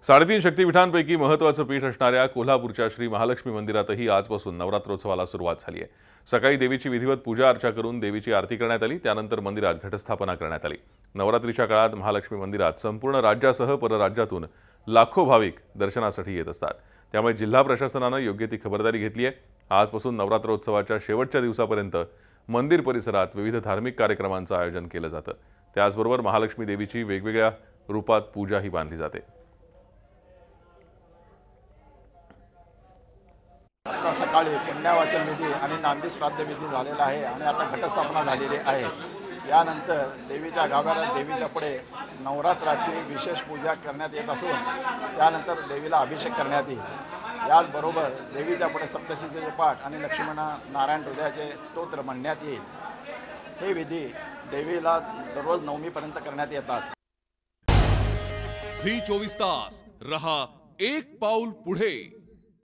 साडेतीन शक्तिपीठांपैकी महत्त्वाचं पीठ असणाऱ्या कोल्हापूरच्या श्री महालक्ष्मी मंदिरातही आजपासून नवरात्रोत्सवाला सुरुवात झाली आहे। सकाळी देवीची विधिवत पूजा अर्चा करून देवीची आरती करण्यात आली। त्यानंतर मंदिरात घटस्थापना करण्यात आली। नवरात्रीच्या काळात महालक्ष्मी मंदिरात संपूर्ण राज्यासह परराज्यातून लाखो भाविक दर्शनासाठी येत असतात। त्यामुळे जिल्हा प्रशासनाने योग्य ती खबरदारी घेतली आहे। आजपासून नवरात्रोत्सवाच्या शेवटच्या दिवसापर्यंत मंदिर परिसरात विविध धार्मिक कार्यक्रमांचं आयोजन केलं जातं। त्याचबरोबर महालक्ष्मी देवीची वेगवेगळ्या रूपात पूजाही बांधली जाते। आता सकाळी पुण्यावाचन विधी आणि नांदी श्राद्ध विधी झालेला आहे आणि आता घटस्थापना झालेली आहे। यानंतर देवीच्या गाभाऱ्यात देवीच्या पुढे नवरात्राची विशेष पूजा करण्यात येत असून त्यानंतर देवीला अभिषेक करण्यात येईल। याचबरोबर देवीच्या पुढे सप्तशतीचे पाठ आणि लक्ष्मीनारायण हृदयाचे स्तोत्र म्हणण्यात येईल। हे विधी देवीला दररोज नवमीपर्यंत करण्यात येतात। झी 24 तास रहा एक पाऊल पुढे।